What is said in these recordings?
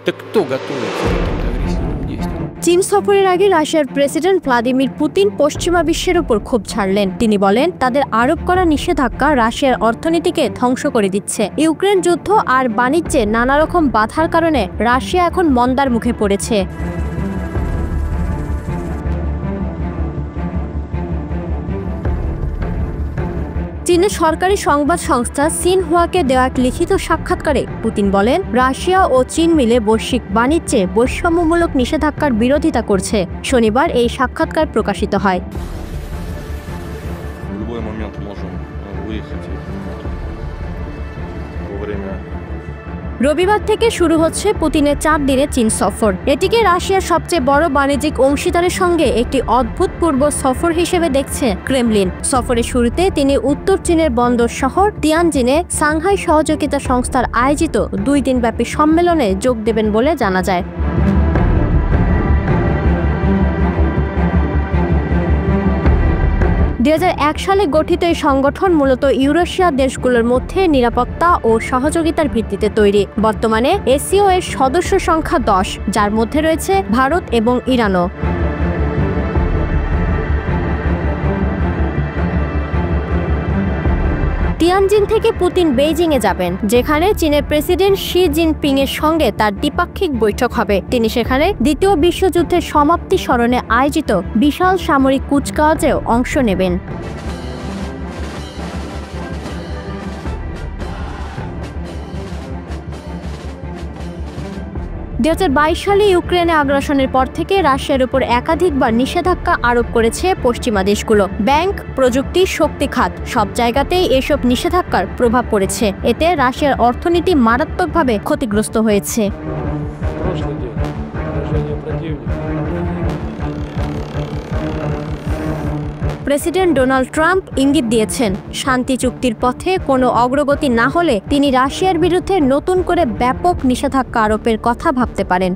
Так кто готовится к каким-то агрессивным действиям? চীন সফরের আগে রাশিয়ার প্রেসিডেন্ট ভ্লাদিমির পুতিন পশ্চিমা বিশ্বের উপর ক্ষোভ ছাড়লেন। তিনি বলেন, তাদের আরোপ করা নিষেধাজ্ঞা রাশিয়ার অর্থনীতিকে ধ্বংস করে দিচ্ছে। ইউক্রেন যুদ্ধ আর বাণিজ্যে নানা রকম বাধার কারণে রাশিয়া এখন মন্দার মুখে পড়েছে। চীনের সরকারি সংবাদ সংস্থা সিনহুয়াকে দেওয়া এক লিখিত সাক্ষাৎকারে পুতিন বলেন, রাশিয়া ও চীন মিলে বৈশ্বিক বাণিজ্যে বৈষম্যমূলক নিষেধাজ্ঞার বিরোধিতা করছে। শনিবার এই সাক্ষাৎকার প্রকাশিত হয়। রবিবার থেকে শুরু হচ্ছে পুতিনের 4 দিনের চীন সফর। এটিকে রাশিয়ার সবচেয়ে বড় বাণিজ্যিক অংশীদারের সঙ্গে একটি অভূতপূর্ব সফর হিসেবে দেখছে ক্রেমলিন। সফরের শুরুতে তিনি উত্তর চীনের বন্দর শহর তিয়ানজিনে সাংহাই সহযোগিতা সংস্থার আয়োজিত 2 দিনব্যাপী সম্মেলনে যোগ দেবেন বলে জানা যায়। 2001 সালে গঠিত এই সংগঠন মূলত ইউরেশিয়া দেশগুলোর মধ্যে নিরাপত্তা ও সহযোগিতার ভিত্তিতে তৈরি। বর্তমানে এসিও এর সদস্য সংখ্যা 10, যার মধ্যে রয়েছে ভারত এবং ইরানও। তিয়ানজিন থেকে পুতিন বেইজিংয়ে যাবেন, যেখানে চীনের প্রেসিডেন্ট শি জিনপিং এর সঙ্গে তার দ্বিপাক্ষিক বৈঠক হবে। তিনি সেখানে দ্বিতীয় বিশ্বযুদ্ধের সমাপ্তি স্মরণে আয়োজিত বিশাল সামরিক কুচকাওয়াজেও অংশ নেবেন। সালে ইউক্রেনে আগ্রাসনের পর থেকে রাশিয়ার উপর একাধিকবার নিষেধাজ্ঞা আরোপ করেছে পশ্চিমা দেশগুলো। ব্যাংক, প্রযুক্তি, শক্তি খাত সব জায়গাতেই এসব নিষেধাজ্ঞার প্রভাব পড়েছে। এতে রাশিয়ার অর্থনীতি মারাত্মকভাবে ক্ষতিগ্রস্ত হয়েছে। প্রেসিডেন্ট ডোনাল্ড ট্রাম্প ইঙ্গিত দিয়েছেন, শান্তি চুক্তির পথে কোনো অগ্রগতি না হলে তিনি রাশিয়ার বিরুদ্ধে নতুন করে ব্যাপক নিষেধাজ্ঞা আরোপের কথা ভাবতে পারেন।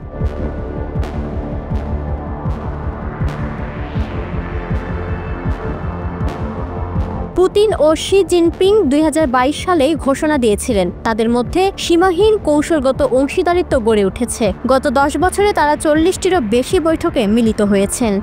পুতিন ও শি জিনপিং 2022 সালেই ঘোষণা দিয়েছিলেন, তাদের মধ্যে সীমাহীন কৌশলগত অংশীদারিত্ব গড়ে উঠেছে। গত 10 বছরে তারা 40টিরও বেশি বৈঠকে মিলিত হয়েছেন।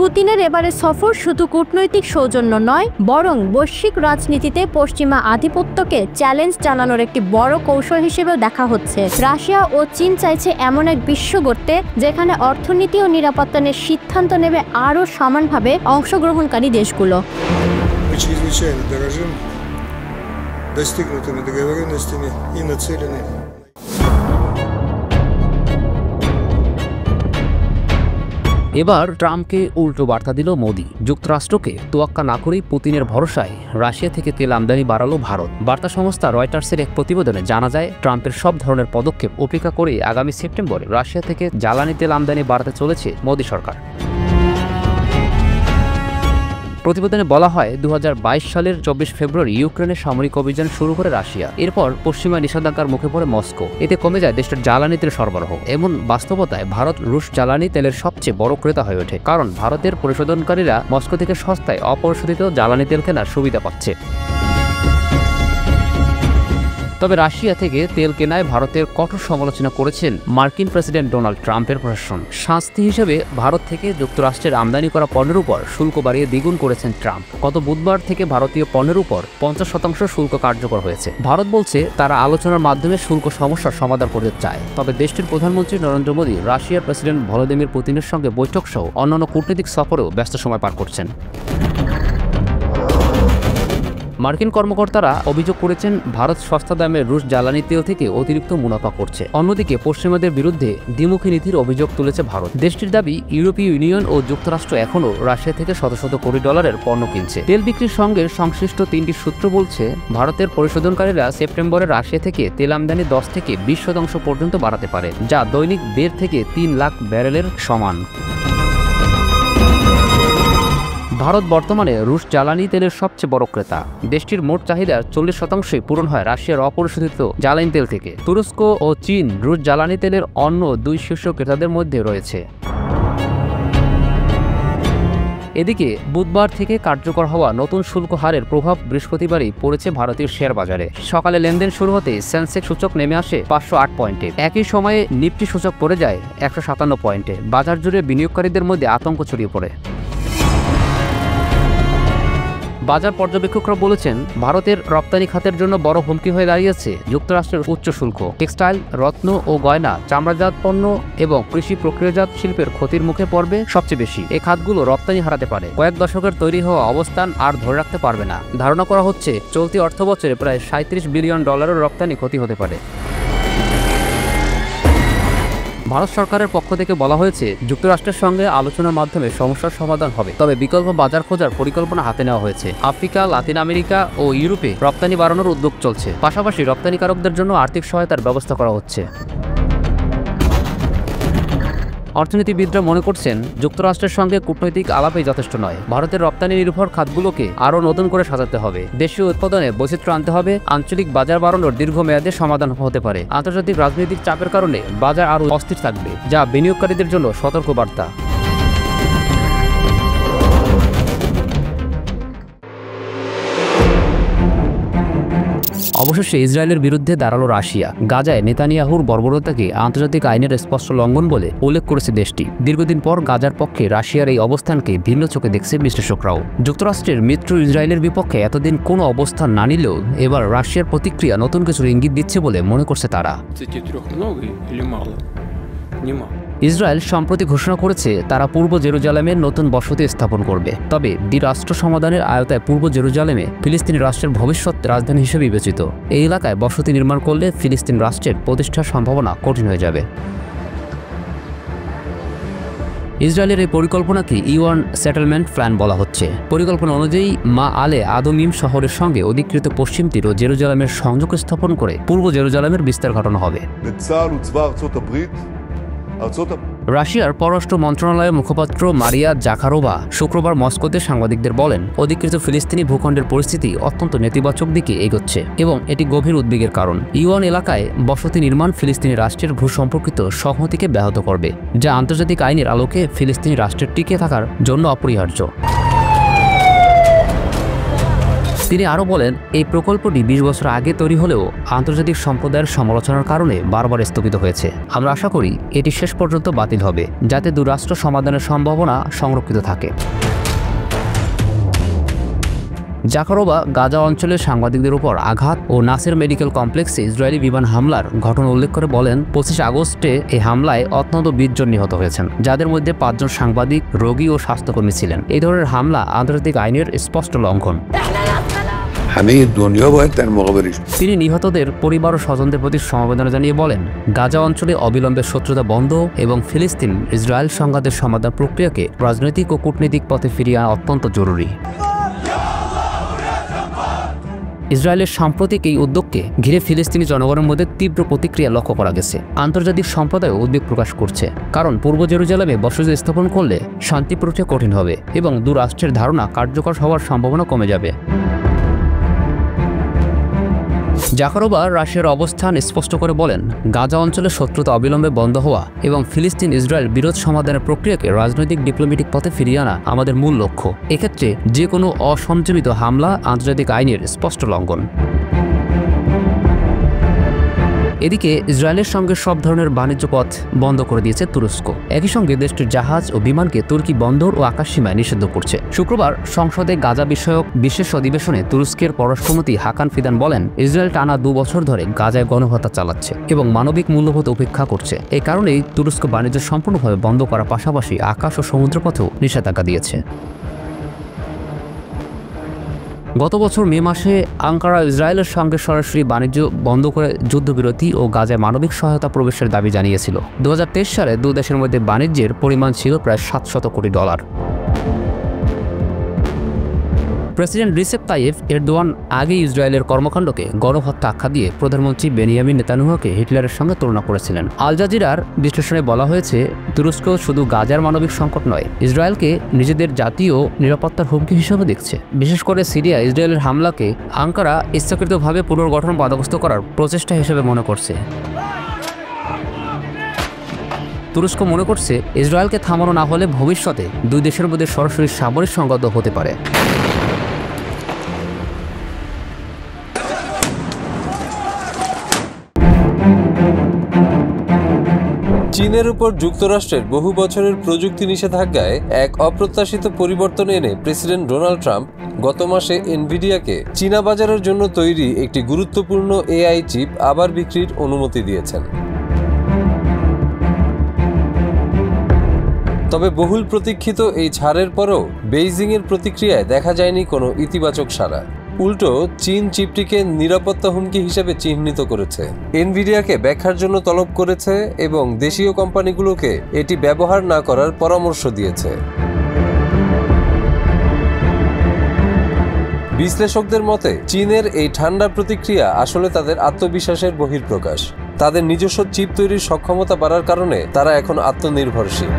পুতিনের এবারের সফর শুধু কূটনৈতিক সৌজন্য নয়, বরং বৈশ্বিক রাজনীতিতে পশ্চিমা আধিপত্যকে চ্যালেঞ্জ জানানোর একটি বড় কৌশল হিসেবেও দেখা হচ্ছে। রাশিয়া ও চীন চাইছে এমন এক বিশ্ব গড়তে যেখানে অর্থনীতি ও নিরাপত্তা নিয়ে সিদ্ধান্ত নেবে আরও সমানভাবে অংশগ্রহণকারী দেশগুলো। এবার ট্রাম্পকে উল্টো বার্তা দিল মোদি। যুক্তরাষ্ট্রকে তোয়াক্কা না করেই পুতিনের ভরসায় রাশিয়া থেকে তেল আমদানি বাড়ালো ভারত। বার্তা সংস্থা রয়টার্সের এক প্রতিবেদনে জানা যায়, ট্রাম্পের সব ধরনের পদক্ষেপ উপেক্ষা করে আগামী সেপ্টেম্বরে রাশিয়া থেকে জ্বালানি তেল আমদানি বাড়াতে চলেছে মোদি সরকার। প্রতিবেদনে বলা হয়, 2022 সালের 24 ফেব্রুয়ারি ইউক্রেনে সামরিক অভিযান শুরু করে রাশিয়া। এরপর পশ্চিমা নিষেধাজ্ঞার মুখে পড়ে মস্কো। এতে কমে যায় দেশটির জ্বালানি তেল সরবরাহ। এমন বাস্তবতায় ভারত রুশ জ্বালানি তেলের সবচেয়ে বড় ক্রেতা হয়ে ওঠে, কারণ ভারতের পরিশোধনকারীরা মস্কো থেকে সস্তায় অপরিশোধিত জ্বালানি তেল কেনার সুবিধা পাচ্ছে। তবে রাশিয়া থেকে তেল কেনায় ভারতের কঠোর সমালোচনা করেছেন মার্কিন প্রেসিডেন্ট ডোনাল্ড ট্রাম্পের প্রশাসন। শাস্তি হিসেবে ভারত থেকে যুক্তরাষ্ট্রের আমদানি করা পণ্যের উপর শুল্ক বাড়িয়ে দ্বিগুণ করেছেন ট্রাম্প। গত বুধবার থেকে ভারতীয় পণ্যের উপর 50% শুল্ক কার্যকর হয়েছে। ভারত বলছে তারা আলোচনার মাধ্যমে শুল্ক সমস্যার সমাধান করতে চায়। তবে দেশটির প্রধানমন্ত্রী নরেন্দ্র মোদী রাশিয়ার প্রেসিডেন্ট ভলোদিমির পুতিনের সঙ্গে বৈঠক সহ অন্যান্য কূটনৈতিক সফরেও ব্যস্ত সময় পার করছেন। মার্কিন কর্মকর্তারা অভিযোগ করেছেন, ভারত সস্তা দামে রুশ জ্বালানি তেল থেকে অতিরিক্ত মুনাফা করছে। অন্যদিকে পশ্চিমাদের বিরুদ্ধে দ্বিমুখী নীতির অভিযোগ তুলেছে ভারত। দেশটির দাবি, ইউরোপীয় ইউনিয়ন ও যুক্তরাষ্ট্র এখনও রাশিয়া থেকে শত শত কোটি ডলারের পণ্য কিনছে। তেল বিক্রির সঙ্গে সংশ্লিষ্ট 3টি সূত্র বলছে, ভারতের পরিশোধনকারীরা সেপ্টেম্বরে রাশিয়া থেকে তেল আমদানি 10 থেকে 20% পর্যন্ত বাড়াতে পারে, যা দৈনিক 1.5 থেকে 3 লাখ ব্যারেলের সমান। ভারত বর্তমানে রুশ জ্বালানি তেলের সবচেয়ে বড় ক্রেতা। দেশটির মোট চাহিদার 40% পূরণ হয় রাশিয়ার অপরিশোধিত জ্বালানি তেল থেকে। তুরস্ক ও চীন রুশ জ্বালানি তেলের অন্য 2 শীর্ষ ক্রেতাদের মধ্যে রয়েছে। এদিকে বুধবার থেকে কার্যকর হওয়া নতুন শুল্ক হারের প্রভাব বৃহস্পতিবারই পড়েছে ভারতীয় শেয়ার বাজারে। সকালে লেনদেন শুরু হতে সেন্সেক্স সূচক নেমে আসে 508 পয়েন্টে। একই সময়ে নিফটি সূচক পড়ে যায় 157 পয়েন্টে। বাজার জুড়ে বিনিয়োগকারীদের মধ্যে আতঙ্ক ছড়িয়ে পড়ে। বাজার পর্যবেক্ষকরা বলেছেন, ভারতের রপ্তানি খাতের জন্য বড় হুমকি হয়ে দাঁড়িয়েছে যুক্তরাষ্ট্রের উচ্চ শুল্ক। টেক্সটাইল, রত্ন ও গয়না, চামড়াজাত পণ্য এবং কৃষি প্রক্রিয়াজাত শিল্পের ক্ষতির মুখে পড়বে সবচেয়ে বেশি। এই খাতগুলো রপ্তানি হারাতে পারে। কয়েক দশকের তৈরি হওয়া অবস্থান আর ধরে রাখতে পারবে না। ধারণা করা হচ্ছে চলতি অর্থবছরে প্রায় $37 বিলিয়ন রপ্তানি ক্ষতি হতে পারে। ভারত সরকারের পক্ষ থেকে বলা হয়েছে, যুক্তরাষ্ট্রের সঙ্গে আলোচনার মাধ্যমে সমস্যার সমাধান হবে। তবে বিকল্প বাজার খোঁজার পরিকল্পনা হাতে নেওয়া হয়েছে। আফ্রিকা, লাতিন আমেরিকা ও ইউরোপে রপ্তানি বাড়ানোর উদ্যোগ চলছে। পাশাপাশি রপ্তানিকারকদের জন্য আর্থিক সহায়তার ব্যবস্থা করা হচ্ছে। অর্থনীতিবিদরা মনে করছেন, যুক্তরাষ্ট্রের সঙ্গে কূটনৈতিক আলাপই যথেষ্ট নয়। ভারতের রপ্তানি নির্ভর খাতগুলোকে আরও নতুন করে সাজাতে হবে। দেশীয় উৎপাদনে বৈচিত্র্য আনতে হবে। আঞ্চলিক বাজার বাড়ানোর দীর্ঘমেয়াদে সমাধান হতে পারে। আন্তর্জাতিক রাজনৈতিক চাপের কারণে বাজার আরও অস্থির থাকবে, যা বিনিয়োগকারীদের জন্য সতর্কবার্তা। অবশেষে ইসরায়েলের বিরুদ্ধে দাঁড়ালো রাশিয়া। গাজায় নেতানিয়াহুর বর্বরতাকে আন্তর্জাতিক আইনের স্পষ্ট লঙ্ঘন বলে উল্লেখ করেছে দেশটি। দীর্ঘদিন পর গাজার পক্ষে রাশিয়ার এই অবস্থানকে ভিন্ন চোখে দেখছে বিশ্লেষকরাও। যুক্তরাষ্ট্রের মিত্র ইসরায়েলের বিপক্ষে এতদিন কোনো অবস্থান না নিলেও এবার রাশিয়ার প্রতিক্রিয়া নতুন কিছুর ইঙ্গিত দিচ্ছে বলে মনে করছে তারা। ইসরায়েল সম্প্রতি ঘোষণা করেছে তারা পূর্ব জেরুজালেমের নতুন বসতি স্থাপন করবে। তবে দ্বিরাষ্ট্র সমাধানের আয়তায় পূর্ব জেরুজালেমে ফিলিস্তিনি রাষ্ট্রের ভবিষ্যৎ রাজধানী হিসেবে বিবেচিত। এই এলাকায় বসতি নির্মাণ করলে ফিলিস্তিন রাষ্ট্রের প্রতিষ্ঠার সম্ভাবনা কঠিন হয়ে যাবে। ইসরায়েলের এই পরিকল্পনাকে E1 সেটেলমেন্ট প্ল্যান বলা হচ্ছে। পরিকল্পনা অনুযায়ী মা আলে আদমিম শহরের সঙ্গে অধিকৃত পশ্চিম তীর ও জেরুজালেমের সংযোগ স্থাপন করে পূর্ব জেরুজালেমের বিস্তার ঘটানো হবে। রাশিয়ার পররাষ্ট্র মন্ত্রণালয়ের মুখপাত্র মারিয়া জাখারোভা শুক্রবার মস্কোতে সাংবাদিকদের বলেন, অধিকৃত ফিলিস্তিনি ভূখণ্ডের পরিস্থিতি অত্যন্ত নেতিবাচক দিকে এগোচ্ছে এবং এটি গভীর উদ্বেগের কারণ। E1 এলাকায় বসতি নির্মাণ ফিলিস্তিনি রাষ্ট্রের ভূ সম্পর্কিত সংহতিকে ব্যাহত করবে, যা আন্তর্জাতিক আইনের আলোকে ফিলিস্তিনি রাষ্ট্রের টিকে থাকার জন্য অপরিহার্য। তিনি আরও বলেন, এই প্রকল্পটি 20 বছর আগে তৈরি হলেও আন্তর্জাতিক সম্প্রদায়ের সমালোচনার কারণে বারবার স্থগিত হয়েছে। আমরা আশা করি এটি শেষ পর্যন্ত বাতিল হবে, যাতে দুরাষ্ট্র সমাধানের সম্ভাবনা সংরক্ষিত থাকে। জাকারোভা গাজা অঞ্চলের সাংবাদিকদের উপর আঘাত ও নাসের মেডিকেল কমপ্লেক্সে ইসরায়েলি বিমান হামলার ঘটনা উল্লেখ করে বলেন, 25 আগস্টে এই হামলায় অন্তত 20 জন নিহত হয়েছেন, যাদের মধ্যে 5 জন সাংবাদিক, রোগী ও স্বাস্থ্যকর্মী ছিলেন। এই ধরনের হামলা আন্তর্জাতিক আইনের স্পষ্ট লঙ্ঘন। তিনি নিহতদের পরিবার ও স্বজনদের প্রতি সমবেদনা জানিয়ে বলেন, গাজা অঞ্চলে অবিলম্বে শত্রুতা বন্ধ এবং ফিলিস্তিন ইসরায়েল সংঘাতের সমাধান প্রক্রিয়াকে রাজনৈতিক ও কূটনৈতিক পথে ফিরিয়ে আনা অত্যন্ত জরুরি। ইসরায়েলের সাম্প্রতিক এই উদ্যোগকে ঘিরে ফিলিস্তিনি জনগণের মধ্যে তীব্র প্রতিক্রিয়া লক্ষ্য করা গেছে। আন্তর্জাতিক সম্প্রদায় উদ্বেগ প্রকাশ করছে, কারণ পূর্ব জেরুজালেমে বসতি স্থাপন করলে শান্তি প্রক্রিয়া কঠিন হবে এবং দুরাষ্ট্রের ধারণা কার্যকর হওয়ার সম্ভাবনা কমে যাবে। জাকারোভা রাশিয়ার অবস্থান স্পষ্ট করে বলেন, গাজা অঞ্চলে শত্রুতা অবিলম্বে বন্ধ হওয়া এবং ফিলিস্তিন ইসরায়েল বিরোধ সমাধানের প্রক্রিয়াকে রাজনৈতিক ডিপ্লোম্যাটিক পথে ফিরিয়ে আনা আমাদের মূল লক্ষ্য। এক্ষেত্রে যে কোনো অসংযমিত হামলা আন্তর্জাতিক আইনের স্পষ্ট লঙ্ঘন। এদিকে ইসরায়েলের সঙ্গে সব ধরনের বাণিজ্য পথ বন্ধ করে দিয়েছে তুরস্ক। একই সঙ্গে দেশটির জাহাজ ও বিমানকে তুর্কি বন্দর ও আকাশসীমায় নিষিদ্ধ করছে। শুক্রবার সংসদে গাজা বিষয়ক বিশেষ অধিবেশনে তুরস্কের পররাষ্ট্রমন্ত্রী হাকান ফিদান বলেন, ইসরায়েল টানা 2 বছর ধরে গাজায় গণহত্যা চালাচ্ছে এবং মানবিক মূল্যবোধ উপেক্ষা করছে। এই কারণেই তুরস্ক বাণিজ্য সম্পূর্ণভাবে বন্ধ করার পাশাপাশি আকাশ ও সমুদ্রপথেও নিষেধাজ্ঞা দিয়েছে। গত বছর মে মাসে আঙ্কারা ইসরায়েলের সঙ্গে সরাসরি বাণিজ্য বন্ধ করে যুদ্ধবিরতি ও গাজায় মানবিক সহায়তা প্রবেশের দাবি জানিয়েছিল। 2023 সালে দু দেশের মধ্যে বাণিজ্যের পরিমাণ ছিল প্রায় $700 কোটি। প্রেসিডেন্ট রিসেপ তাইয়েপ এরদোয়ান আগে ইসরায়েলের কর্মকাণ্ডকে গণহত্যা আখ্যা দিয়ে প্রধানমন্ত্রী বেনিয়ামিন নেতানিয়াহুকে হিটলারের সঙ্গে তুলনা করেছিলেন। আল জাজিরার বিশ্লেষণে বলা হয়েছে, তুরস্ক শুধু গাজার মানবিক সংকট নয়, ইসরায়েলকে নিজেদের জাতীয় নিরাপত্তার হুমকি হিসেবে দেখছে। বিশেষ করে সিরিয়া ইসরায়েলের হামলাকে আঙ্কারা ইচ্ছাকৃতভাবে পুনর্গঠন বাধাগ্রস্ত করার প্রচেষ্টা হিসেবে মনে করছে। তুরস্ক মনে করছে ইসরায়েলকে থামানো না হলে ভবিষ্যতে দুই দেশের মধ্যে সরাসরি সামরিক সংঘাত হতে পারে। চীনের উপর যুক্তরাষ্ট্রের বহু বছরের প্রযুক্তি নিষেধাজ্ঞায় এক অপ্রত্যাশিত পরিবর্তন এনে প্রেসিডেন্ট ডোনাল্ড ট্রাম্প গত মাসে এনভিডিয়াকে চীনা বাজারের জন্য তৈরি একটি গুরুত্বপূর্ণ এআই চিপ আবার বিক্রির অনুমতি দিয়েছেন। তবে বহুল প্রতীক্ষিত এই ছাড়ের পরও বেইজিংয়ের প্রতিক্রিয়ায় দেখা যায়নি কোনো ইতিবাচক সাড়া। উল্টো চীন চিপটিকে নিরাপত্তা হুমকি হিসেবে চিহ্নিত করেছে, এনভিডিয়াকে ব্যাখ্যার জন্য তলব করেছে এবং দেশীয় কোম্পানিগুলোকে এটি ব্যবহার না করার পরামর্শ দিয়েছে। বিশ্লেষকদের মতে চীনের এই ঠান্ডা প্রতিক্রিয়া আসলে তাদের আত্মবিশ্বাসের বহিঃপ্রকাশ। তাদের নিজস্ব চিপ তৈরির সক্ষমতা বাড়ার কারণে তারা এখন আত্মনির্ভরশীল।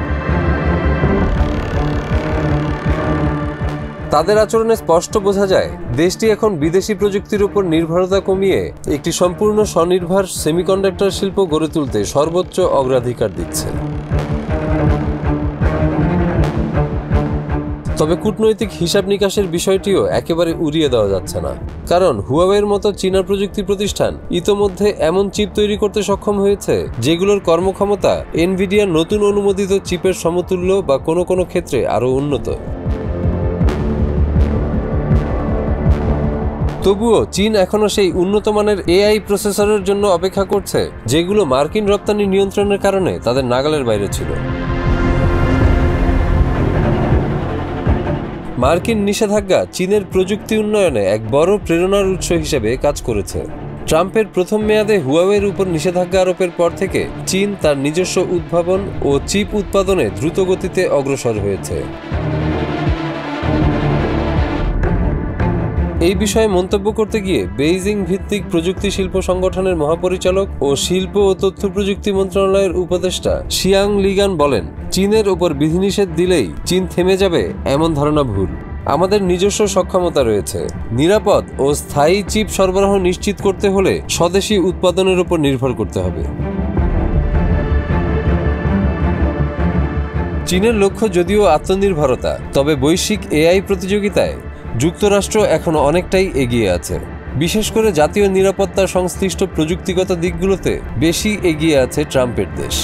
তাদের আচরণে স্পষ্ট বোঝা যায় দেশটি এখন বিদেশি প্রযুক্তির উপর নির্ভরতা কমিয়ে একটি সম্পূর্ণ স্বনির্ভর সেমিকন্ডাক্টর শিল্প গড়ে তুলতে সর্বোচ্চ অগ্রাধিকার দিচ্ছে। তবে কূটনৈতিক হিসাব নিকাশের বিষয়টিও একেবারে উড়িয়ে দেওয়া যাচ্ছে না, কারণ হুয়াওয়ের মতো চীনা প্রযুক্তি প্রতিষ্ঠান ইতোমধ্যে এমন চিপ তৈরি করতে সক্ষম হয়েছে যেগুলোর কর্মক্ষমতা এনভিডিয়ার নতুন অনুমোদিত চিপের সমতুল্য বা কোনো কোনো ক্ষেত্রে আরও উন্নত। তবুও চীন এখনও সেই উন্নত মানের এআই প্রসেসরের জন্য অপেক্ষা করছে যেগুলো মার্কিন রপ্তানি নিয়ন্ত্রণের কারণে তাদের নাগালের বাইরে ছিল। মার্কিন নিষেধাজ্ঞা চীনের প্রযুক্তি উন্নয়নে এক বড় প্রেরণার উৎস হিসেবে কাজ করেছে। ট্রাম্পের প্রথম মেয়াদে হুয়াওয়ের উপর নিষেধাজ্ঞা আরোপের পর থেকে চীন তার নিজস্ব উদ্ভাবন ও চিপ উৎপাদনে দ্রুত গতিতে অগ্রসর হয়েছে। এই বিষয়ে মন্তব্য করতে গিয়ে বেইজিং ভিত্তিক প্রযুক্তি শিল্প সংগঠনের মহাপরিচালক ও শিল্প ও তথ্য প্রযুক্তি মন্ত্রণালয়ের উপদেষ্টা শিয়াং লিগান বলেন, চীনের ওপর বিধিনিষেধ দিলেই চীন থেমে যাবে এমন ধারণা ভুল। আমাদের নিজস্ব সক্ষমতা রয়েছে। নিরাপদ ও স্থায়ী চিপ সরবরাহ নিশ্চিত করতে হলে স্বদেশি উৎপাদনের উপর নির্ভর করতে হবে। চীনের লক্ষ্য যদিও আত্মনির্ভরতা, তবে বৈশ্বিক এআই প্রতিযোগিতায় যুক্তরাষ্ট্র এখনো অনেকটাই এগিয়ে আছে। বিশেষ করে জাতীয় নিরাপত্তা সংশ্লিষ্ট প্রযুক্তিগত দিকগুলোতে বেশি এগিয়ে আছে ট্রাম্পের দেশ।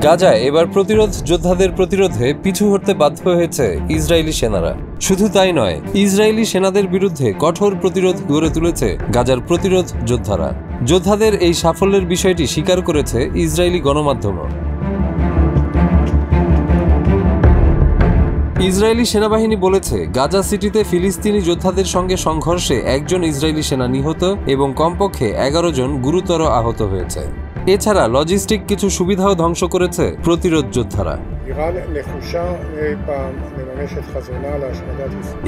গাজায় এবার প্রতিরোধ যোদ্ধাদের প্রতিরোধে পিছু হটতে বাধ্য হয়েছে ইসরায়েলি সেনারা। শুধু তাই নয়, ইসরায়েলি সেনাদের বিরুদ্ধে কঠোর প্রতিরোধ গড়ে তুলেছে গাজার প্রতিরোধ যোদ্ধারা। যোদ্ধাদের এই সাফল্যের বিষয়টি স্বীকার করেছে ইসরায়েলি গণমাধ্যমও। ইসরায়েলি সেনাবাহিনী বলেছে, গাজা সিটিতে ফিলিস্তিনি যোদ্ধাদের সঙ্গে সংঘর্ষে একজন ইসরায়েলি সেনা নিহত এবং কমপক্ষে 11 জন গুরুতর আহত হয়েছে। এছাড়া লজিস্টিক কিছু সুবিধাও ধ্বংস করেছে প্রতিরোধ যোদ্ধারা।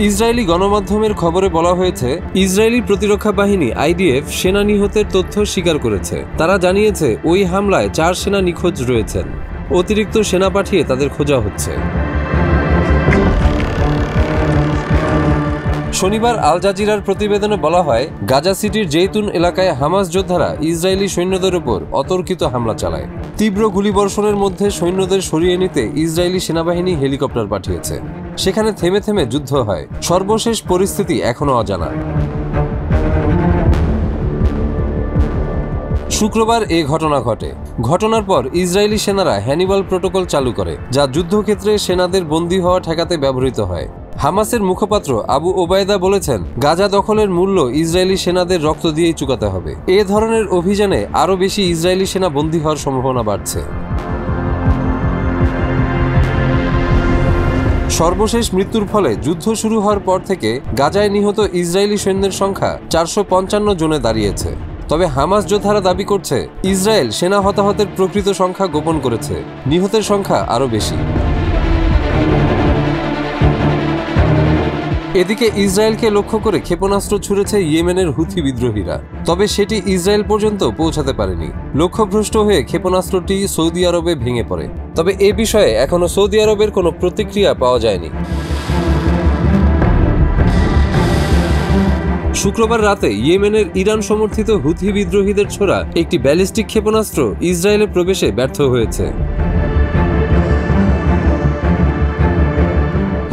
ইসরায়েলি গণমাধ্যমের খবরে বলা হয়েছে, ইসরায়েলি প্রতিরক্ষা বাহিনী আইডিএফ সেনা নিহতের তথ্য স্বীকার করেছে। তারা জানিয়েছে ওই হামলায় 4 সেনা নিখোঁজ রয়েছেন। অতিরিক্ত সেনা পাঠিয়ে তাদের খোঁজা হচ্ছে। শনিবার আল জাজিরার প্রতিবেদনে বলা হয়, গাজা সিটির জেইতুন এলাকায় হামাস যোদ্ধারা ইসরায়েলি সৈন্যদের উপর অতর্কিত হামলা চালায়। তীব্র গুলিবর্ষণের মধ্যে সৈন্যদের সরিয়ে নিতে ইসরায়েলি সেনাবাহিনী হেলিকপ্টার পাঠিয়েছে। সেখানে থেমে থেমে যুদ্ধ হয়। সর্বশেষ পরিস্থিতি এখনও অজানা। শুক্রবার এ ঘটনা ঘটে। ঘটনার পর ইসরায়েলি সেনারা হ্যানিবাল প্রোটোকল চালু করে, যা যুদ্ধক্ষেত্রে সেনাদের বন্দী হওয়া ঠেকাতে ব্যবহৃত হয়। হামাসের মুখপাত্র আবু ওবায়দা বলেছেন, গাজা দখলের মূল্য ইসরায়েলি সেনাদের রক্ত দিয়েই চুকাতে হবে। এ ধরনের অভিযানে আরও বেশি ইসরায়েলি সেনা বন্দী হওয়ার সম্ভাবনা বাড়ছে। সর্বশেষ মৃত্যুর ফলে যুদ্ধ শুরু হওয়ার পর থেকে গাজায় নিহত ইসরায়েলি সৈন্যের সংখ্যা 455 জনে দাঁড়িয়েছে। তবে হামাস যোদ্ধারা দাবি করছে, ইসরায়েল সেনা হতাহতের প্রকৃত সংখ্যা গোপন করেছে। নিহতের সংখ্যা আরও বেশি। এদিকে ইসরায়েলকে লক্ষ্য করে ক্ষেপণাস্ত্র ছুড়েছে ইয়েমেনের হুথি বিদ্রোহীরা। তবে সেটি ইসরায়েল পর্যন্ত পৌঁছাতে পারেনি। লক্ষ্যভ্রষ্ট হয়ে ক্ষেপণাস্ত্রটি সৌদি আরবে ভেঙে পড়ে। তবে এ বিষয়ে এখনও সৌদি আরবের কোনো প্রতিক্রিয়া পাওয়া যায়নি। শুক্রবার রাতে ইয়েমেনের ইরান সমর্থিত হুথি বিদ্রোহীদের ছোড়া একটি ব্যালিস্টিক ক্ষেপণাস্ত্র ইসরায়েলে প্রবেশে ব্যর্থ হয়েছে।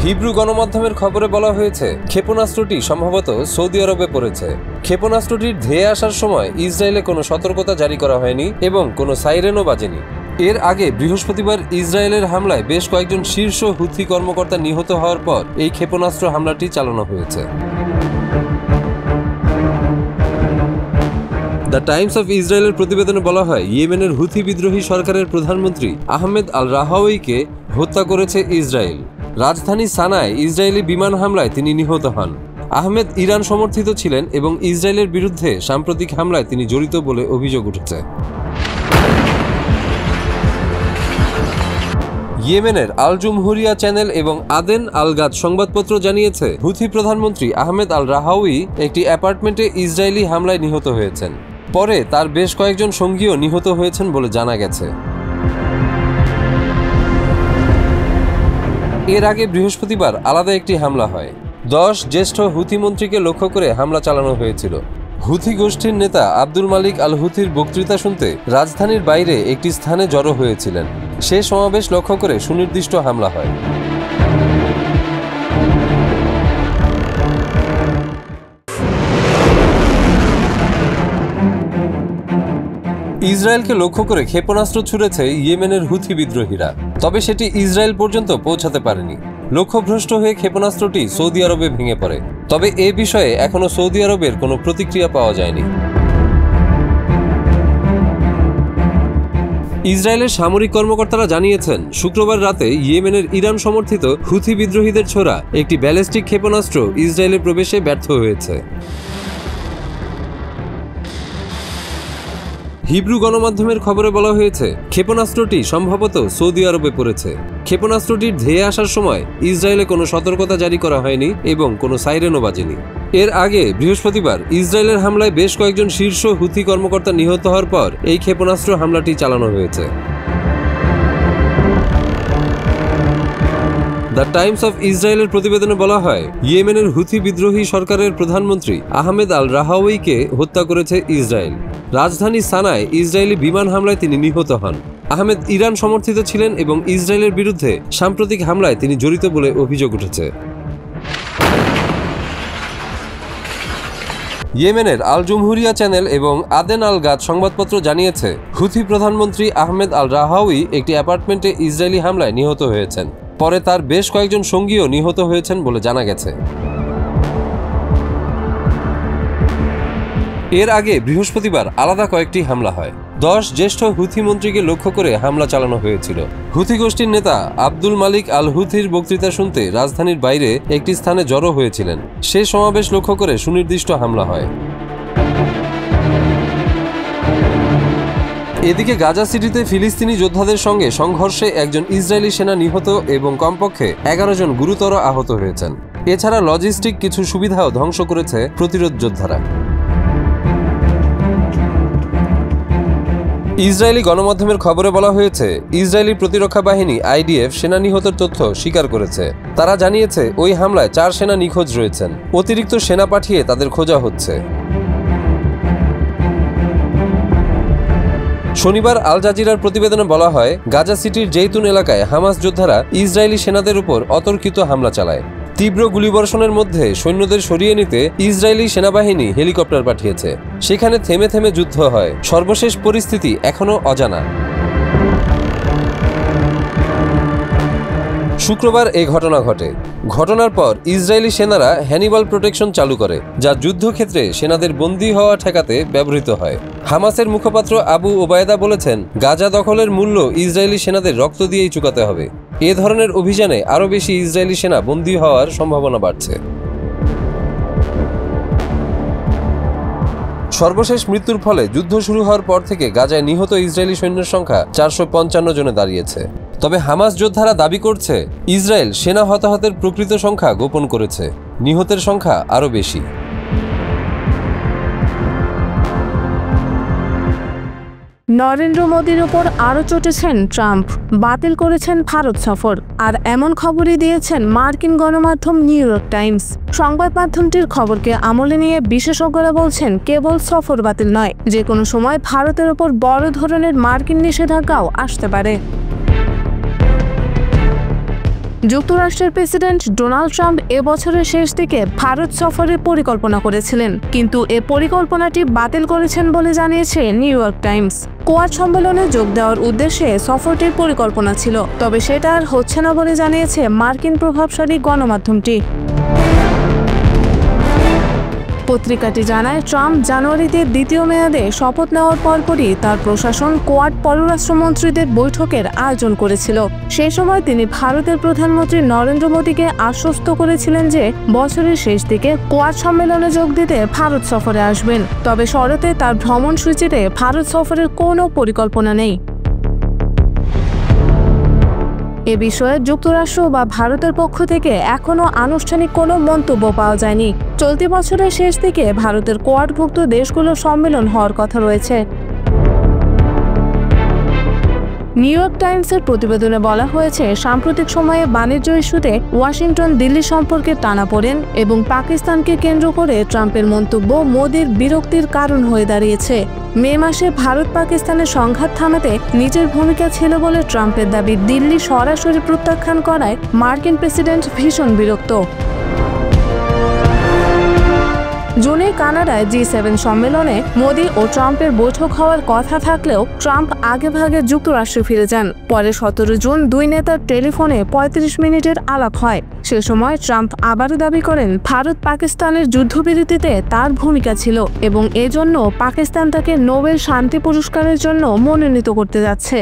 হিব্রু গণমাধ্যমের খবরে বলা হয়েছে, ক্ষেপণাস্ত্রটি সম্ভবত সৌদি আরবে পড়েছে। ক্ষেপণাস্ত্রটির ধেয়ে আসার সময় ইসরায়েলে কোনো সতর্কতা জারি করা হয়নি এবং কোনো সাইরেনও বাজেনি। এর আগে বৃহস্পতিবার ইসরায়েলের হামলায় বেশ কয়েকজন শীর্ষ হুথি কর্মকর্তা নিহত হওয়ার পর এই ক্ষেপণাস্ত্র হামলাটি চালানো হয়েছে। দ্য টাইমস অফ ইসরায়েলের প্রতিবেদনে বলা হয়, ইয়েমেনের হুথি বিদ্রোহী সরকারের প্রধানমন্ত্রী আহমেদ আল রাহাওয়িকে হত্যা করেছে ইসরায়েল। রাজধানী সানায় ইসরায়েলি বিমান হামলায় তিনি নিহত হন। আহমেদ ইরান সমর্থিত ছিলেন এবং ইসরায়েলের বিরুদ্ধে সাম্প্রতিক হামলায় তিনি জড়িত বলে অভিযোগ উঠেছে। ইয়েমেনের আল জুমহুরিয়া চ্যানেল এবং আদেন আল গাদ সংবাদপত্র জানিয়েছে, হুথি প্রধানমন্ত্রী আহমেদ আল রাহাওয়ি একটি অ্যাপার্টমেন্টে ইসরায়েলি হামলায় নিহত হয়েছেন। পরে তার বেশ কয়েকজন সঙ্গীও নিহত হয়েছেন বলে জানা গেছে। এর আগে বৃহস্পতিবার আলাদা একটি হামলা হয়। 10 জ্যেষ্ঠ হুথি মন্ত্রীকে লক্ষ্য করে হামলা চালানো হয়েছিল। হুথি গোষ্ঠীর নেতা আব্দুল মালিক আল হুথির বক্তৃতা শুনতে রাজধানীর বাইরে একটি স্থানে জড়ো হয়েছিলেন। সে সমাবেশ লক্ষ্য করে সুনির্দিষ্ট হামলা হয়। ইসরায়েলকে লক্ষ্য করে ক্ষেপণাস্ত্র ছুড়েছে ইয়েমেনের হুথি বিদ্রোহীরা, তবে সেটি ইসরায়েল পর্যন্ত পৌঁছাতে পারেনি। লক্ষ্যভ্রষ্ট হয়ে ক্ষেপণাস্ত্রটি সৌদি আরবে ভেঙে পড়ে, তবে এ বিষয়ে এখনও সৌদি আরবের কোনো প্রতিক্রিয়া পাওয়া যায়নি। ইসরায়েলের সামরিক কর্মকর্তারা জানিয়েছেন, শুক্রবার রাতে ইয়েমেনের ইরান সমর্থিত হুথি বিদ্রোহীদের ছোড়া একটি ব্যালিস্টিক ক্ষেপণাস্ত্র ইসরায়েলে প্রবেশে ব্যর্থ হয়েছে। হিব্রু গণমাধ্যমের খবরে বলা হয়েছে, ক্ষেপণাস্ত্রটি সম্ভবত সৌদি আরবে পড়েছে। ক্ষেপণাস্ত্রটির ধেয়ে আসার সময় ইসরায়েলে কোনো সতর্কতা জারি করা হয়নি এবং কোনো সাইরেনও বাজেনি। এর আগে বৃহস্পতিবার ইসরায়েলের হামলায় বেশ কয়েকজন শীর্ষ হুথি কর্মকর্তা নিহত হওয়ার পর এই ক্ষেপণাস্ত্র হামলাটি চালানো হয়েছে। দ্য টাইমস অফ ইসরায়েলের প্রতিবেদনে বলা হয়, ইয়েমেনের হুথি বিদ্রোহী সরকারের প্রধানমন্ত্রী আহমেদ আল রাহাওয়িকে হত্যা করেছে ইসরায়েল। রাজধানী সানায় ইসরায়েলি বিমান হামলায় তিনি নিহত হন। আহমেদ ইরান সমর্থিত ছিলেন এবং ইসরায়েলের বিরুদ্ধে সাম্প্রতিক হামলায় তিনি জড়িত বলে অভিযোগ উঠেছে। ইয়েমেনের আল জুমহুরিয়া চ্যানেল এবং আদেন আল গাদ সংবাদপত্র জানিয়েছে, হুথি প্রধানমন্ত্রী আহমেদ আল রাহাওয়ি একটি অ্যাপার্টমেন্টে ইসরায়েলি হামলায় নিহত হয়েছেন। পরে তার বেশ কয়েকজন সঙ্গীও নিহত হয়েছেন বলে জানা গেছে। এর আগে বৃহস্পতিবার আলাদা কয়েকটি হামলা হয়। 10 জ্যেষ্ঠ হুথি মন্ত্রীকে লক্ষ্য করে হামলা চালানো হয়েছিল। হুথি গোষ্ঠীর নেতা আব্দুল মালিক আল হুথির বক্তৃতা শুনতে রাজধানীর বাইরে একটি স্থানে জড়ো হয়েছিলেন। সে সমাবেশ লক্ষ্য করে সুনির্দিষ্ট হামলা হয়। এদিকে গাজা সিটিতে ফিলিস্তিনি যোদ্ধাদের সঙ্গে সংঘর্ষে একজন ইসরায়েলি সেনা নিহত এবং কমপক্ষে 11 জন গুরুতর আহত হয়েছেন। এছাড়া লজিস্টিক কিছু সুবিধাও ধ্বংস করেছে প্রতিরোধ যোদ্ধারা। ইসরায়েলি গণমাধ্যমের খবরে বলা হয়েছে, ইসরায়েলি প্রতিরক্ষা বাহিনী IDF সেনা নিহতের তথ্য স্বীকার করেছে। তারা জানিয়েছে, ওই হামলায় 4 সেনা নিখোঁজ রয়েছেন। অতিরিক্ত সেনা পাঠিয়ে তাদের খোঁজা হচ্ছে। শনিবার আল জাজিরার প্রতিবেদনে বলা হয়, গাজা সিটির জেইতুন এলাকায় হামাস যোদ্ধারা ইসরায়েলি সেনাদের উপর অতর্কিত হামলা চালায়। তীব্র গুলিবর্ষণের মধ্যে সৈন্যদের সরিয়ে নিতে ইসরায়েলি সেনাবাহিনী হেলিকপ্টার পাঠিয়েছে। সেখানে থেমে থেমে যুদ্ধ হয়। সর্বশেষ পরিস্থিতি এখনও অজানা। শুক্রবার এই ঘটনা ঘটে। ঘটনার পর ইসরায়েলি সেনারা হ্যানিবাল প্রোটেকশন চালু করে, যা যুদ্ধক্ষেত্রে সেনাদের বন্দী হওয়া ঠেকাতে ব্যবহৃত হয়। হামাসের মুখপাত্র আবু ওবায়দা বলেছেন, গাজা দখলের মূল্য ইসরায়েলি সেনাদের রক্ত দিয়েই চুকাতে হবে। এ ধরনের অভিযানে আরও বেশি ইসরায়েলি সেনা বন্দী হওয়ার সম্ভাবনা বাড়ছে। সর্বশেষ মৃত্যুর ফলে যুদ্ধ শুরু হওয়ার পর থেকে গাজায় নিহত ইসরায়েলি সৈন্যের সংখ্যা 455 জনে দাঁড়িয়েছে। তবে হামাস যোদ্ধারা দাবি করছে, ইসরায়েল সেনা হতাহতের প্রকৃত সংখ্যা গোপন করেছে। নিহতের সংখ্যা আরও বেশি। নরেন্দ্র মোদীর উপর আরও চটেছেন ট্রাম্প, বাতিল করেছেন ভারত সফর। আর এমন খবরই দিয়েছেন মার্কিন গণমাধ্যম নিউ ইয়র্ক টাইমস। সংবাদ মাধ্যমটির খবরকে আমলে নিয়ে বিশেষজ্ঞরা বলছেন কেবল সফর বাতিল নয়, যে কোনো সময় ভারতের উপর বড় ধরনের মার্কিন নিষেধাজ্ঞাও আসতে পারে। যুক্তরাষ্ট্রের প্রেসিডেন্ট ডোনাল্ড ট্রাম্প এবছরের শেষ দিকে ভারত সফরের পরিকল্পনা করেছিলেন, কিন্তু এ পরিকল্পনাটি বাতিল করেছেন বলে জানিয়েছে নিউ ইয়র্ক টাইমস। কোয়াড সম্মেলনে যোগ দেওয়ার উদ্দেশ্যে সফরটির পরিকল্পনা ছিল, তবে সেটা আর হচ্ছে না বলে জানিয়েছে মার্কিন প্রভাবশালী গণমাধ্যমটি। পত্রিকাটি জানায়, ট্রাম্প জানুয়ারিতে দ্বিতীয় মেয়াদে শপথ নেওয়ার পরপরই তার প্রশাসন কোয়াড পররাষ্ট্রমন্ত্রীদের বৈঠকের আয়োজন করেছিল। সেই সময় তিনি ভারতের প্রধানমন্ত্রী নরেন্দ্র মোদীকে আশ্বস্ত করেছিলেন যে বছরের শেষ দিকে কোয়াড সম্মেলনে যোগ দিতে ভারত সফরে আসবেন। তবে শরতে তার ভ্রমণসূচিতে ভারত সফরের কোনো পরিকল্পনা নেই। এ বিষয়ে যুক্তরাষ্ট্র বা ভারতের পক্ষ থেকে এখনও আনুষ্ঠানিক কোনো মন্তব্য পাওয়া যায়নি। চলতি বছরের শেষ দিকে ভারতের কোয়াডভুক্ত দেশগুলোর সম্মেলন হওয়ার কথা রয়েছে। নিউ ইয়র্ক টাইমসের প্রতিবেদনে বলা হয়েছে, সাম্প্রতিক সময়ে বাণিজ্য ইস্যুতে ওয়াশিংটন দিল্লি সম্পর্কে টানাপোড়েন এবং পাকিস্তানকে কেন্দ্র করে ট্রাম্পের মন্তব্য মোদির বিরক্তির কারণ হয়ে দাঁড়িয়েছে। মে মাসে ভারত পাকিস্তানের সংঘাত থামাতে নিজের ভূমিকা ছিল বলে ট্রাম্পের দাবি দিল্লি সরাসরি প্রত্যাখ্যান করায় মার্কিন প্রেসিডেন্ট ভীষণ বিরক্ত। জুনে কানাডায় G7 সম্মেলনে মোদি ও ট্রাম্পের বৈঠক হওয়ার কথা থাকলেও ট্রাম্প আগেভাগে যুক্তরাষ্ট্রে ফিরে যান। পরে 17 জুন দুই নেতার টেলিফোনে 35 মিনিটের আলাপ হয়। সে সময় ট্রাম্প আবারও দাবি করেন ভারত পাকিস্তানের যুদ্ধবিরতিতে তার ভূমিকা ছিল এবং এজন্য পাকিস্তান তাকে নোবেল শান্তি পুরস্কারের জন্য মনোনীত করতে যাচ্ছে।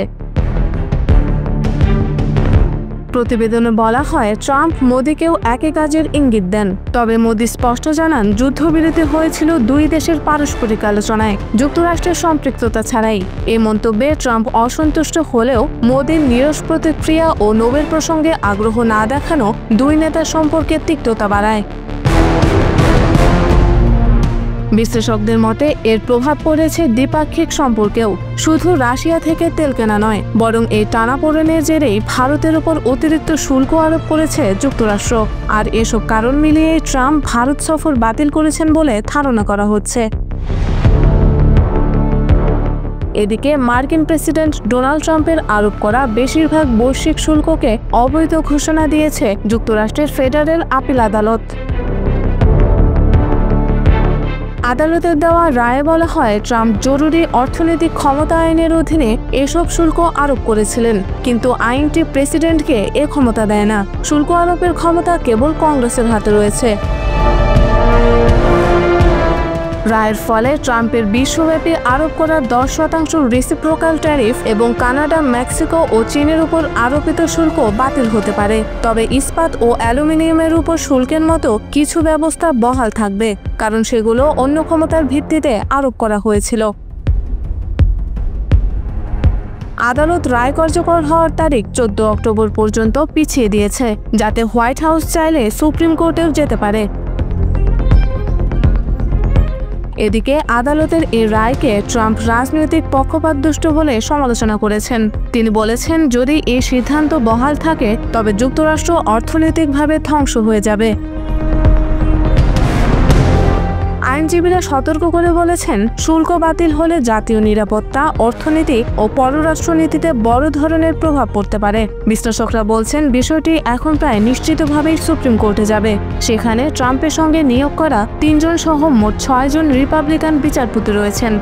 প্রতিবেদনে বলা হয়, ট্রাম্প মোদিকেও একই কাজের ইঙ্গিত দেন। তবে মোদি স্পষ্ট জানান যুদ্ধবিরতি হয়েছিল দুই দেশের পারস্পরিক আলোচনায়, যুক্তরাষ্ট্রের সম্পৃক্ততা ছাড়াই। এই মন্তব্যে ট্রাম্প অসন্তুষ্ট হলেও মোদির নীরস প্রতিক্রিয়া ও নোবেল প্রসঙ্গে আগ্রহ না দেখানো দুই নেতার সম্পর্কে তিক্ততা বাড়ায়। বিশ্লেষকদের মতে এর প্রভাব পড়েছে দ্বিপাক্ষিক সম্পর্কেও। শুধু রাশিয়া থেকে তেল কেনা নয়, বরং এই টানাপোড়েনের জেরেই ভারতের উপর অতিরিক্ত শুল্ক আরোপ করেছে যুক্তরাষ্ট্র। আর এসব কারণ মিলিয়ে ট্রাম্প ভারত সফর বাতিল করেছেন বলে ধারণা করা হচ্ছে। এদিকে মার্কিন প্রেসিডেন্ট ডোনাল্ড ট্রাম্পের আরোপ করা বেশিরভাগ বৈশ্বিক শুল্ককে অবৈধ ঘোষণা দিয়েছে যুক্তরাষ্ট্রের ফেডারেল আপিল আদালত। আদালতের দেওয়া রায়ে বলা হয়, ট্রাম্প জরুরি অর্থনৈতিক ক্ষমতা আইনের অধীনে এসব শুল্ক আরোপ করেছিলেন, কিন্তু আইনটি প্রেসিডেন্টকে এ ক্ষমতা দেয় না। শুল্ক আরোপের ক্ষমতা কেবল কংগ্রেসের হাতে রয়েছে। রায়ের ফলে ট্রাম্পের বিশ্বব্যাপী আরোপ করা 10% রেসিপ্রোকাল ট্যারিফ এবং কানাডা, মেক্সিকো ও চীনের উপর আরোপিত শুল্ক বাতিল হতে পারে। তবে ইস্পাত ও অ্যালুমিনিয়ামের উপর শুল্কের মতো কিছু ব্যবস্থা বহাল থাকবে, কারণ সেগুলো অন্য ক্ষমতার ভিত্তিতে আরোপ করা হয়েছিল। আদালত রায় কার্যকর হওয়ার তারিখ 14 অক্টোবর পর্যন্ত পিছিয়ে দিয়েছে, যাতে হোয়াইট হাউস চাইলে সুপ্রিম কোর্টেও যেতে পারে। এদিকে আদালতের এই রায়কে ট্রাম্প রাজনৈতিক পক্ষপাতদুষ্ট বলে সমালোচনা করেছেন। তিনি বলেছেন, যদি এই সিদ্ধান্ত বহাল থাকে তবে যুক্তরাষ্ট্র অর্থনৈতিকভাবে ধ্বংস হয়ে যাবে। আইনজীবীরা সতর্ক করে বলেছেন, শুল্ক বাতিল হলে জাতীয় নিরাপত্তা, অর্থনীতি ও পররাষ্ট্রনীতিতে বড় ধরনের প্রভাব পড়তে পারে। বিশ্লেষকরা বলছেন, বিষয়টি এখন প্রায় নিশ্চিতভাবেই সুপ্রিম কোর্টে যাবে। সেখানে ট্রাম্পের সঙ্গে নিয়োগ করা 3 জন সহ মোট 6 জন রিপাবলিকান বিচারপতি রয়েছেন।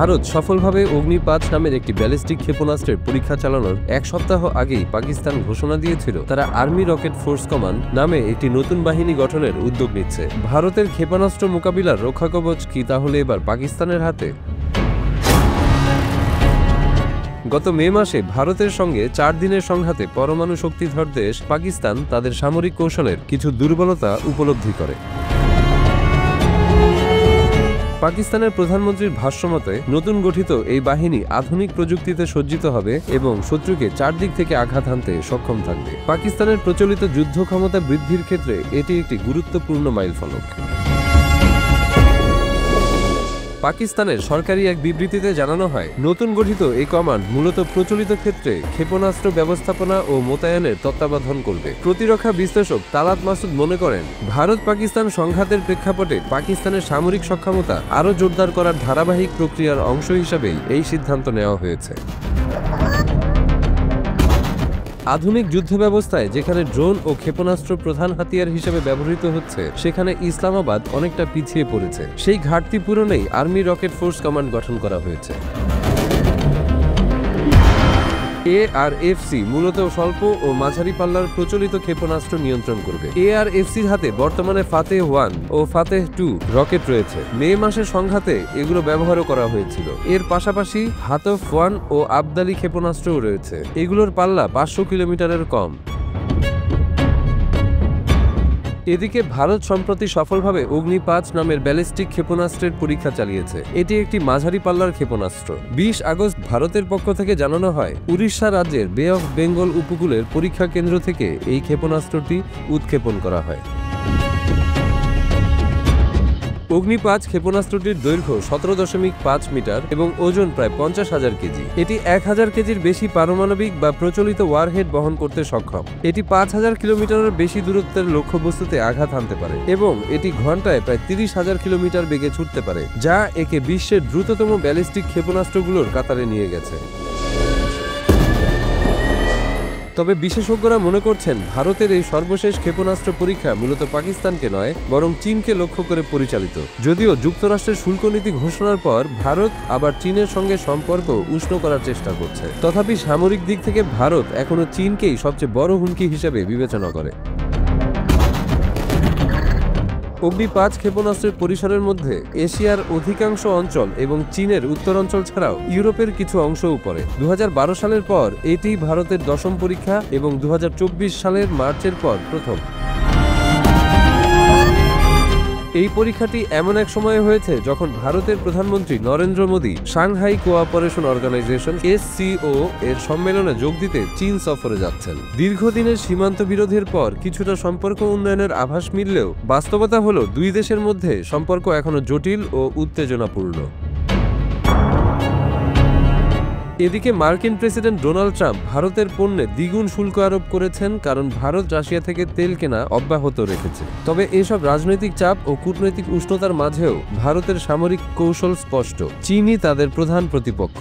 ভারত সফলভাবে অগ্নি-5 নামের একটি ব্যালিস্টিক ক্ষেপণাস্ত্রের পরীক্ষা চালানোর 1 সপ্তাহ আগেই পাকিস্তান ঘোষণা দিয়েছিল তারা আর্মি রকেট ফোর্স কমান্ড নামে একটি নতুন বাহিনী গঠনের উদ্যোগ নিচ্ছে। ভারতের ক্ষেপণাস্ত্র মোকাবিলার রক্ষাকবচ কি তাহলে এবার পাকিস্তানের হাতে? গত মে মাসে ভারতের সঙ্গে 4 দিনের সংঘাতে পরমাণু শক্তিধর দেশ পাকিস্তান তাদের সামরিক কৌশলের কিছু দুর্বলতা উপলব্ধি করে। পাকিস্তানের প্রধানমন্ত্রীর ভাষ্যমতে নতুন গঠিত এই বাহিনী আধুনিক প্রযুক্তিতে সজ্জিত হবে এবং শত্রুকে চারদিক থেকে আঘাত হানতে সক্ষম থাকবে। পাকিস্তানের প্রচলিত যুদ্ধ ক্ষমতা বৃদ্ধির ক্ষেত্রে এটি একটি গুরুত্বপূর্ণ মাইলফলক। পাকিস্তানের সরকারি এক বিবৃতিতে জানানো হয়, নতুন গঠিত এই কমান্ড মূলত প্রচলিত ক্ষেত্রে ক্ষেপণাস্ত্র ব্যবস্থাপনা ও মোতায়েনের তত্ত্বাবধান করবে। প্রতিরক্ষা বিশ্লেষক তালাত মাসুদ মনে করেন, ভারত পাকিস্তান সংঘাতের প্রেক্ষাপটে পাকিস্তানের সামরিক সক্ষমতা আরও জোরদার করার ধারাবাহিক প্রক্রিয়ার অংশ হিসাবেই এই সিদ্ধান্ত নেওয়া হয়েছে। আধুনিক যুদ্ধ ব্যবস্থায় যেখানে ড্রোন ও ক্ষেপণাস্ত্র প্রধান হাতিয়ার হিসেবে ব্যবহৃত হচ্ছে, সেখানে ইসলামাবাদ অনেকটা পিছিয়ে পড়েছে। সেই ঘাটতি পূরণেই আর্মি রকেট ফোর্স কমান্ড গঠন করা হয়েছে। ARFC মূলত স্বল্প ও মাঝারি পাল্লার প্রচলিত ক্ষেপণাস্ত্র নিয়ন্ত্রণ করবে। ARFCর হাতে বর্তমানে ফাতেহ 1 ও ফাতেহ 2 রকেট রয়েছে। মে মাসের সংঘাতে এগুলো ব্যবহারও করা হয়েছিল। এর পাশাপাশি হাতফ 1 ও আবদালি ক্ষেপণাস্ত্রও রয়েছে। এগুলোর পাল্লা 500 কিলোমিটারের কম। এদিকে ভারত সম্প্রতি সফলভাবে অগ্নি-5 নামের ব্যালিস্টিক ক্ষেপণাস্ত্রের পরীক্ষা চালিয়েছে। এটি একটি মাঝারি পাল্লার ক্ষেপণাস্ত্র। 20 আগস্ট ভারতের পক্ষ থেকে জানানো হয়, উড়িষ্যা রাজ্যের বে অফ বেঙ্গল উপকূলের পরীক্ষা কেন্দ্র থেকে এই ক্ষেপণাস্ত্রটি উৎক্ষেপণ করা হয়। অগ্নি-5 ক্ষেপণাস্ত্রটির দৈর্ঘ্য 17.5 মিটার এবং ওজন প্রায় 50,000 কেজি। এটি 1000 কেজির বেশি পারমাণবিক বা প্রচলিত ওয়ারহেড বহন করতে সক্ষম। এটি 5000 কিলোমিটারের বেশি দূরত্বের লক্ষ্যবস্তুতে আঘাত হানতে পারে এবং এটি ঘন্টায় প্রায় 30,000 কিলোমিটার বেগে ছুটতে পারে, যা একে বিশ্বের দ্রুততম ব্যালিস্টিক ক্ষেপণাস্ত্রগুলোর কাতারে নিয়ে গেছে। তবে বিশেষজ্ঞরা মনে করছেন, ভারতের এই সর্বশেষ ক্ষেপণাস্ত্র পরীক্ষা মূলত পাকিস্তানকে নয়, বরং চীনকে লক্ষ্য করে পরিচালিত। যদিও যুক্তরাষ্ট্রের শুল্ক নীতি ঘোষণার পর ভারত আবার চীনের সঙ্গে সম্পর্ক উষ্ণ করার চেষ্টা করছে। তথাপি সামরিক দিক থেকে ভারত এখনো চীনকেই সবচেয়ে বড় হুমকি হিসেবে বিবেচনা করে। অগ্নি-5 ক্ষেপণাস্ত্রের পরিসরের মধ্যে এশিয়ার অধিকাংশ অঞ্চল এবং চীনের উত্তরাঞ্চল ছাড়াও ইউরোপের কিছু অংশও পড়ে। 2012 সালের পর এটি ভারতের 10ম পরীক্ষা এবং 2024 সালের মার্চের পর প্রথম। এই পরীক্ষাটি এমন এক সময়ে হয়েছে যখন ভারতের প্রধানমন্ত্রী Narendra Modi Shanghai cooperation organisation SCO এর সম্মেলনে যোগ দিতে চীন সফরে যাচ্ছেন। দীর্ঘদিনের সীমান্ত বিরোধের পর কিছুটা সম্পর্ক উন্নয়নের আভাস মিললেও বাস্তবতা হলো দুই দেশের মধ্যে সম্পর্ক এখনো জটিল ও উত্তেজনাপূর্ণ। এদিকে মার্কিন প্রেসিডেন্ট ডোনাল্ড ট্রাম্প ভারতের পণ্যে দ্বিগুণ শুল্ক আরোপ করেছেন, কারণ ভারত রাশিয়া থেকে তেল কেনা অব্যাহত রেখেছে। তবে এসব রাজনৈতিক চাপ ও কূটনৈতিক উষ্ণতার মাঝেও ভারতের সামরিক কৌশল স্পষ্ট, চীনই তাদের প্রধান প্রতিপক্ষ।